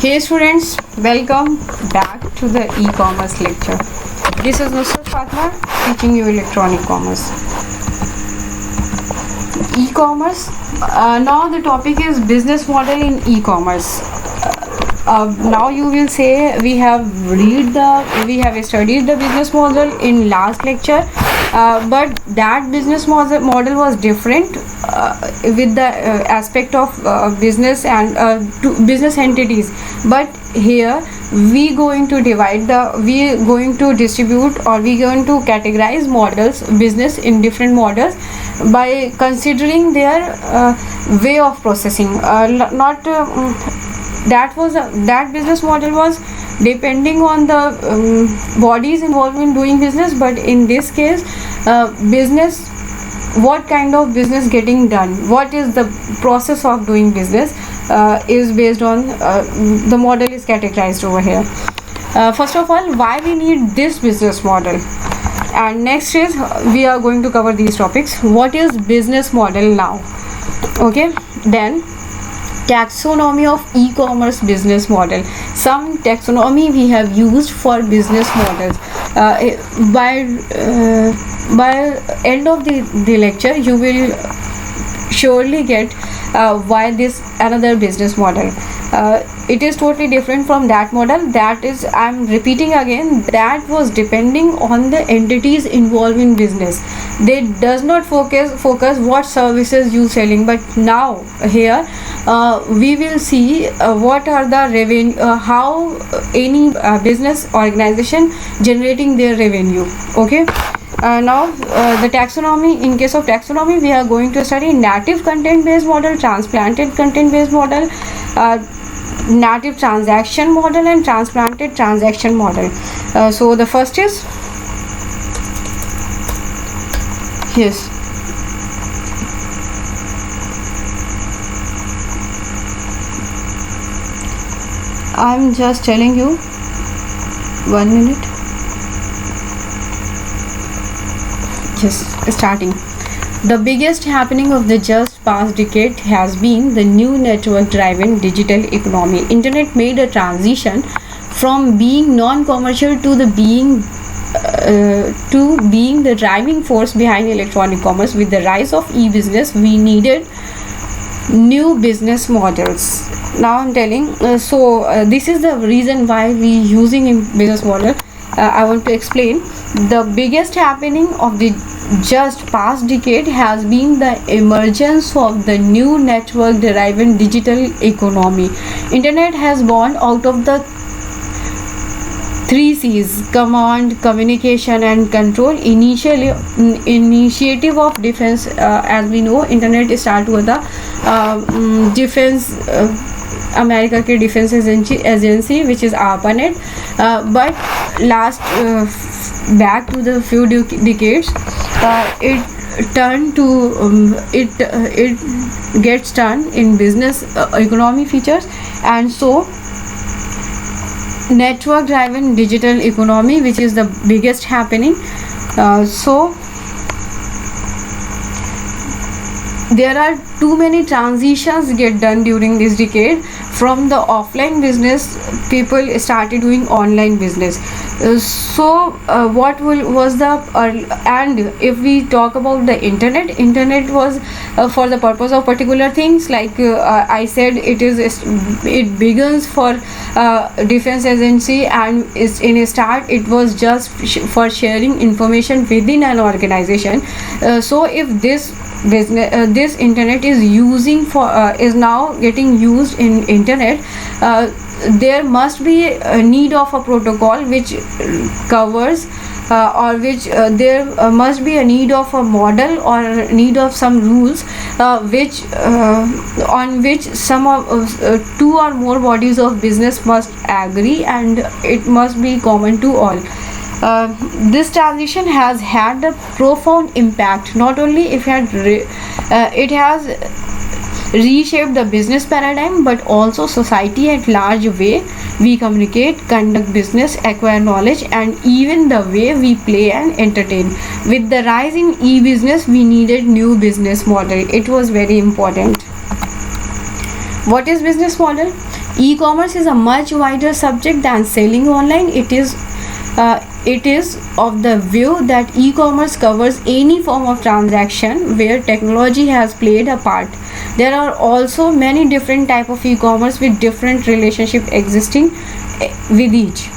Hey students, welcome back to the e-commerce lecture. This is Nusrat Fatma teaching you electronic commerce. E-commerce. Now the topic is business model in e-commerce. Now you will say we have studied the business model in last lecture, but that business model was different with the aspect of business and business entities. But here we going to distribute, or we going to categorize models, business in different models by considering their way of processing. That business model was depending on the bodies involved in doing business, but in this case business, what kind of business getting done, what is the process of doing business is based on the model is categorized over here. First of all, why we need this business model, and next is we are going to cover these topics. What is business model now? Okay, then taxonomy of e-commerce business model. Some taxonomy we have used for business models. By end of the lecture you will surely get why this another business model. It is totally different from that model. That is, I'm repeating again, that was depending on the entities involved in business. They does not focus what services you selling, but now here we will see what are the revenue, how any business organization generating their revenue. Okay. Now the taxonomy. In case of taxonomy, we are going to study native content based model, transplanted content based model, native transaction model, and transplanted transaction model. So the first is, yes, I'm just telling you, 1 minute. Yes, starting. The biggest happening of the just past decade has been the new network-driven digital economy. Internet made a transition from being non-commercial to being the driving force behind electronic commerce. With the rise of e-business, we needed new business models. Now I'm telling. This is the reason why we using in business model. I want to explain. The biggest happening of the just past decade has been the emergence of the new network driven digital economy. Internet has born out of the 3 C's: command, communication, and control. Initiative of defense. As we know, internet start with the defense, America के defense agency, which is ARPANET. But last back to the few decades, it gets turned in business economy features, and so network driven digital economy, which is the biggest happening. So there are too many transitions get done during this decade. From the offline business, people started doing online business. And if we talk about the internet was for the purpose of particular things, like I said, it begins for defense agency, and in a start it was just for sharing information within an organization. So if this internet is is now getting used in internet, there must be a need of a protocol which covers there must be a need of a model or need of some rules which on which some of 2 or more bodies of business must agree, and it must be common to all. This transition has had a profound impact. Not only it has reshaped the business paradigm, but also society at large, way we communicate, conduct business, acquire knowledge, and even the way we play and entertain. With the rise in e-business, we needed new business model. It was very important. What is business model? E-commerce is a much wider subject than selling online. It is of the view that e-commerce covers any form of transaction where technology has played a part. There are also many different type of e-commerce with different relationship existing with each.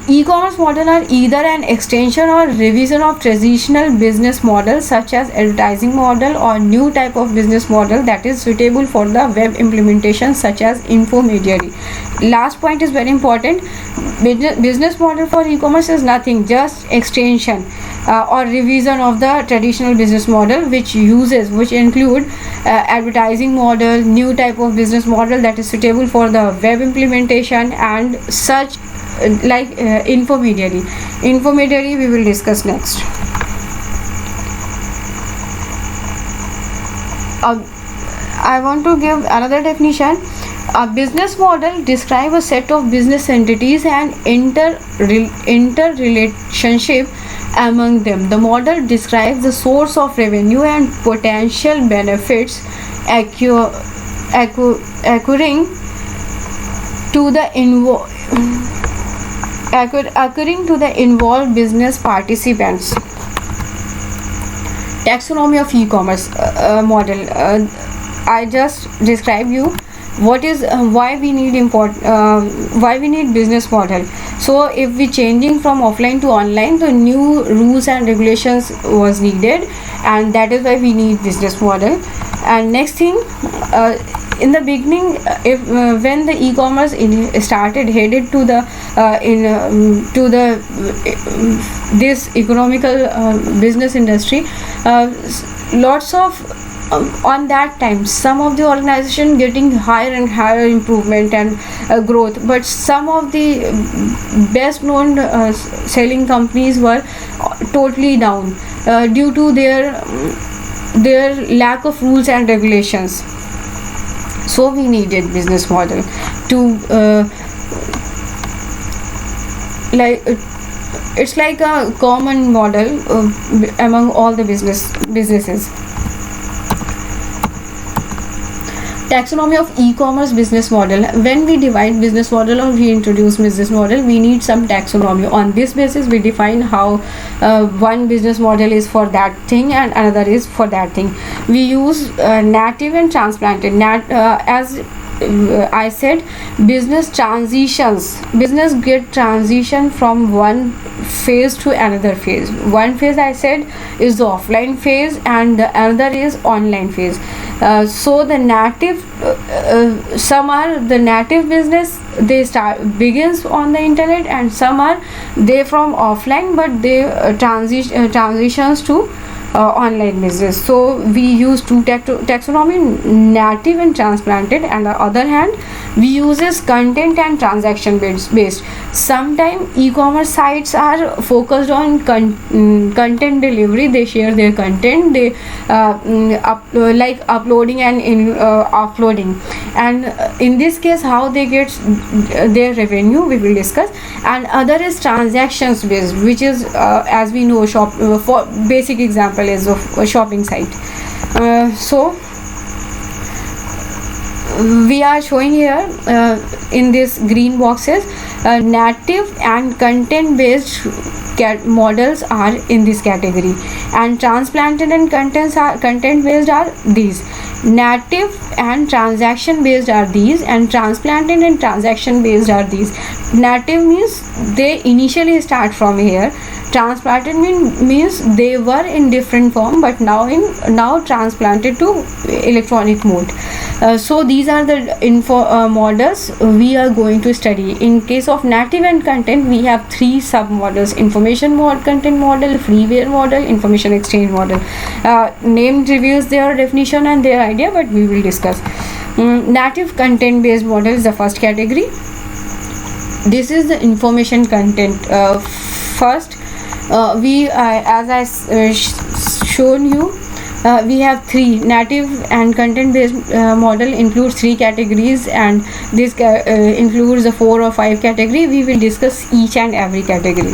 E-commerce model are either an extension or revision of traditional business models such as advertising model, or new type of business model that is suitable for the web implementation such as infomediary. Last point is very important. Business model for e-commerce is nothing, just extension or revision of the traditional business model, which include advertising model, new type of business model that is suitable for the web implementation, and such like intermediary we will discuss next. I want to give another definition. A business model describes a set of business entities and interrelationship among them. The model describes the source of revenue and potential benefits occurring to the involved business participants. Taxonomy of e-commerce model. I just describe you what is why we need business model. So if we changing from offline to online, the new rules and regulations was needed, and that is why we need business model. And next thing, in the beginning, if when the e-commerce started headed to the this economical business industry, lots of on that time some of the organization getting higher and higher improvement and growth, but some of the best known selling companies were totally down due to their lack of rules and regulations. So we needed business model to it's like a common model among all the businesses. Taxonomy of e-commerce business model. When we divide business model or we introduce business model, we need some taxonomy. On this basis we define how one business model is for that thing and another is for that thing. We use native and transplanted. As I said, business get transition from one phase to another phase. One phase I said is the offline phase and the another is online phase. So the native some are the native business, they begins on the internet, and some are they from offline but they transitions to online business. So we use two taxonomy, native and transplanted. And on the other hand, we uses content and transaction based. Sometimes e-commerce sites are focused on content delivery. They share their content, they like uploading and offloading, and in this case how they get their revenue we will discuss. And other is transactions based, which is as we know for basic example is of a shopping site. So we are showing here in this green boxes, native and content based models are in this category, and transplanted and content based are these. Native and transaction based are these, and transplanted and transaction based are these. Native means they initially start from here. Transplanted means they were in different form but now transplanted to electronic mode. So these are the models we are going to study. In case of native and content, we have three sub models: information content model, freeware model, information exchange model. Name reveals their definition and their idea, but we will discuss. Native content based model is the first category. This is the information content. First, as I shown you, We have three native and content based model includes three categories, and this includes the 4 or 5 category. We will discuss each and every category.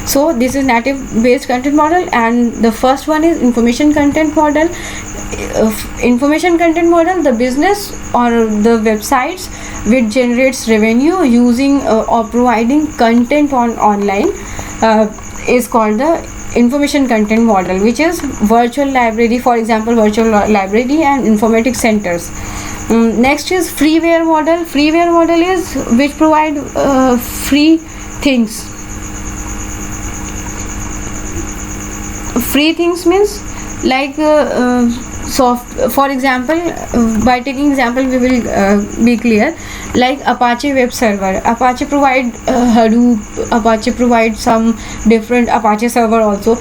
So this is native based content model, and the first one is information content model. Information content model, the business or the websites which generates revenue using or providing content on online is called the information content model, which is virtual library, for example virtual library and informatics centers. Next is freeware model. Freeware model is which provide free things. Free things means like for example, by taking example we will be clear, like Apache web server. Apache provide Hadoop, Apache provide some different Apache server also.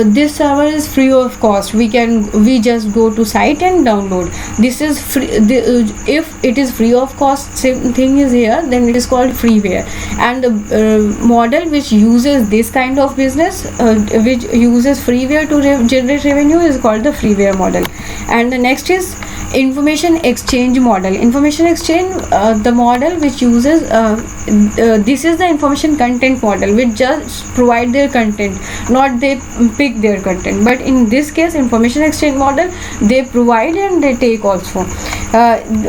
This server is free of cost. We just go to site and download. This is free. If it is free of cost, same thing is here, then it is called freeware. And the model which uses this kind of business, which uses freeware to generate revenue, is called the freeware model. And the next is information exchange model. Information exchange, the model which uses this is the information content model, which just provide their content, not they pick their content. But in this case, information exchange model, they provide and they take also.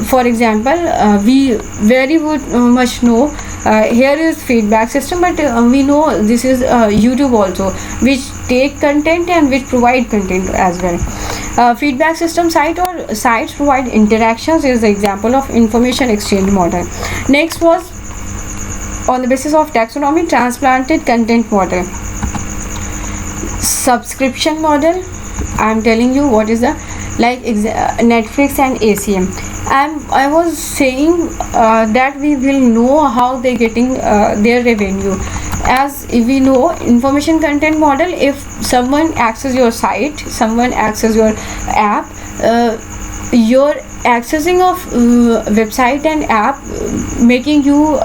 For example, we very much know here is feedback system, but we know this is YouTube also, which take content and which provide content as well. Feedback system site or sites provide interactions is the example of information exchange model. Next was on the basis of taxonomy, transplanted content model. Subscription model, I am telling you what is the like Netflix and ACM. I was saying that we will know how they getting their revenue. As we know, information content model, if someone accesses your site, someone accesses your app, your accessing of website and app making you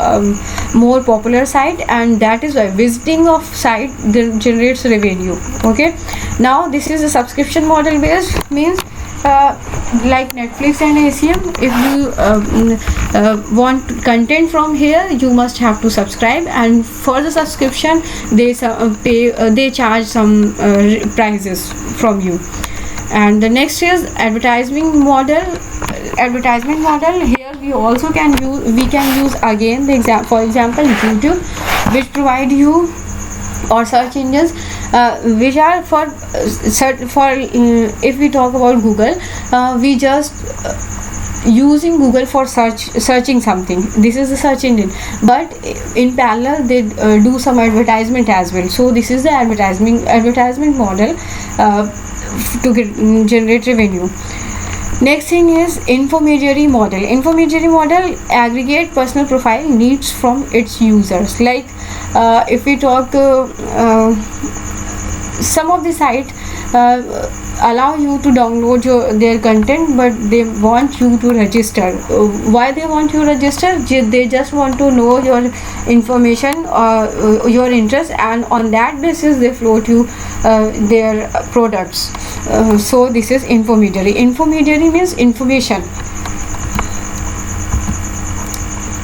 more popular site, and that is why visiting of site generates revenue. Okay, now this is a subscription model based, means like Netflix and ACM, if you want content from here, you must have to subscribe, and for the subscription they charge some prices from you. And the next is advertising model. Advertisement model, here we also can use again the for example YouTube, which provide you, or search engines which are for if we talk about Google, we just using Google for searching something. This is the search engine, but in parallel they do some advertisement as well. So this is the advertisement model to generate revenue. Next thing is intermediary model. Intermediary model aggregate personal profile needs from its users. Like if we talk some of the site allow you to download their content, but they want you to register. Why they want you to register? They just want to know your information, your interest, and on that basis they float you their products. So this is intermediary. Intermediary means information.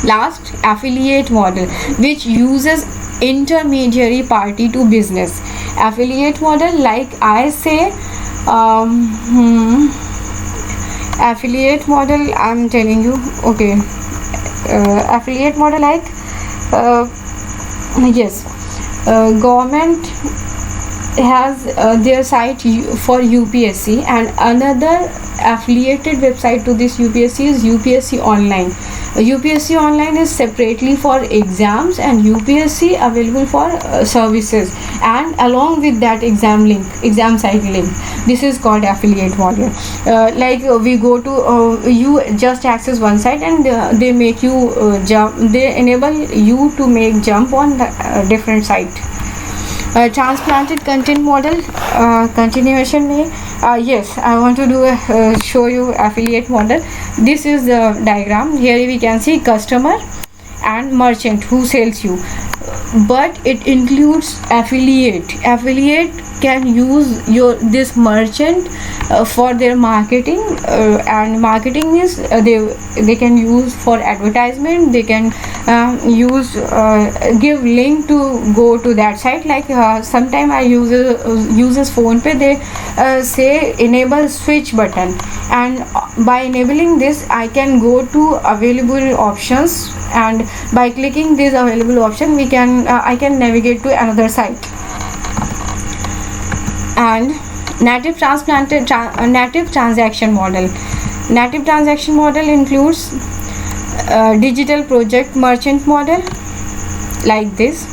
Last, affiliate model, which uses intermediary party to business. Affiliate model, like I say, affiliate model, I'm telling you. Okay, affiliate model, like yes, government has their site for UPSC, and another affiliated website to this UPSC is UPSC Online. UPSC Online is separately for exams, and UPSC available for services, and along with that exam site link. This is called affiliate model. Like we go to you just access one site, and they make you jump. They enable you to make jump on the, different site. Transplanted content model, continuation में yes, I want to do show you affiliate model. This is the diagram. Here we can see customer and merchant who sells you, but it includes affiliate. Affiliate can use this merchant for their marketing, and marketing is they can use for advertisement. They can use give link to go to that site. Like sometime I uses phone pay, they say enable switch button, and by enabling this I can go to available options, and by clicking this available option we can I can navigate to another site. And native transaction model. Native transaction model includes digital project merchant model, like this.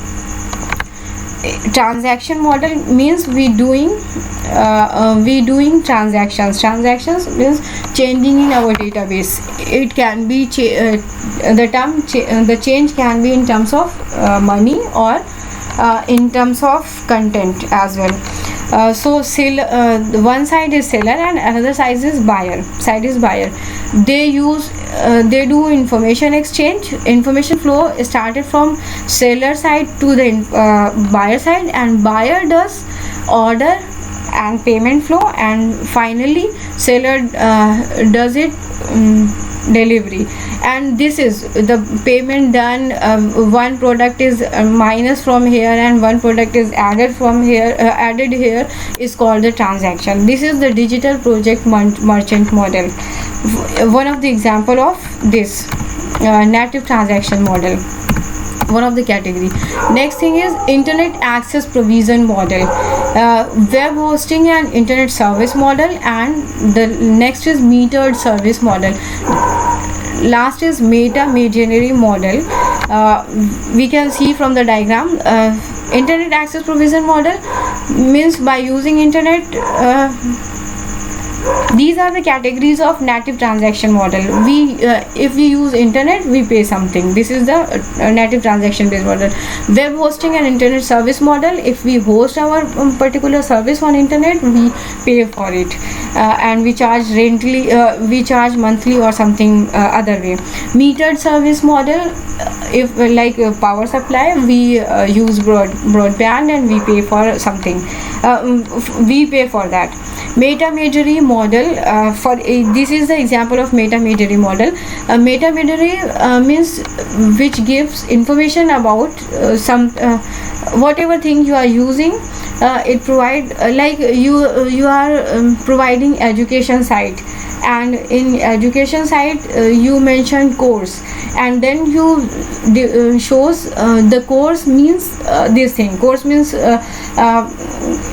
Transaction model means we doing transactions. Transactions means changing in our database. It can be the change can be in terms of money, or in terms of content as well. So one side is seller and another side is buyer. They do information exchange. Information flow started from seller side to the buyer side, and buyer does order and payment flow, and finally seller does it delivery. And this is the payment done. One product is minus from here and one product is added from here, added here, is called the transaction. This is the digital project merchant model, one of the example of this native transaction model, one of the category. Next thing is internet access provision model, web hosting and internet service model, and the next is metered service model. Last is meta-mediary model. We can see from the diagram. Internet access provision model means by using internet. These are the categories of native transaction model. If we use internet, we pay something. This is the native transaction based model. Web hosting and internet service model. If we host our particular service on internet, we pay for it, and we charge we charge monthly or something other way. Metered service model. If like power supply, we use broadband and we pay for something. We pay for that. Meta-mediary model, this is the example of meta-mediary model. Meta-mediary means which gives information about whatever thing you are using. It provide like you are providing education site, and in education site you mention course, and then you shows the course means this thing. Course means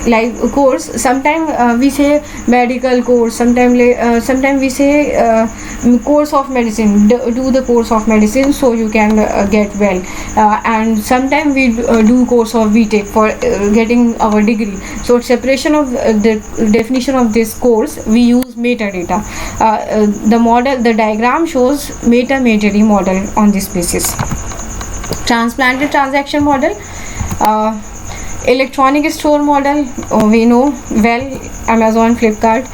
like course. Sometimes we say medical course. Sometimes we say course of medicine. Do the course of medicine so you can get well. And sometimes we do course of BTech for getting our degree. So separation of the definition of this course, we use metadata. The diagram shows meta-mediary model on this basis. Transplanted transaction model. Electronic store model, we know well, Amazon, Flipkart,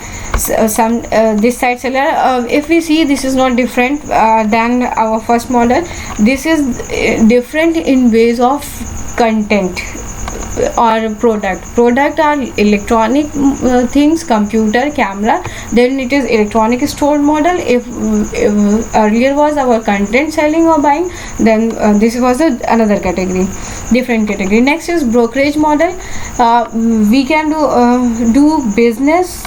this site seller. If we see, this is not different than our first model. This is different in ways of content or product are electronic things, computer, camera. Then it is electronic store model. If earlier was our content selling or buying, then this was another category, different category. Next is brokerage model. We can do business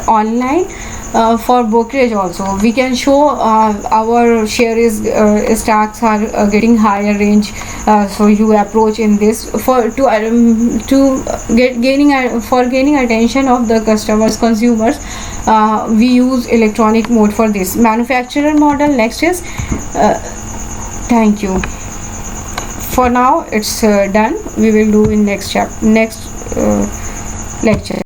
online. For brokerage also, we can show our share is stocks are getting higher range, so you approach in this gaining attention of the consumers. We use electronic mode for this. Manufacturer model. Next is thank you. For now it's done. We will do in next lecture.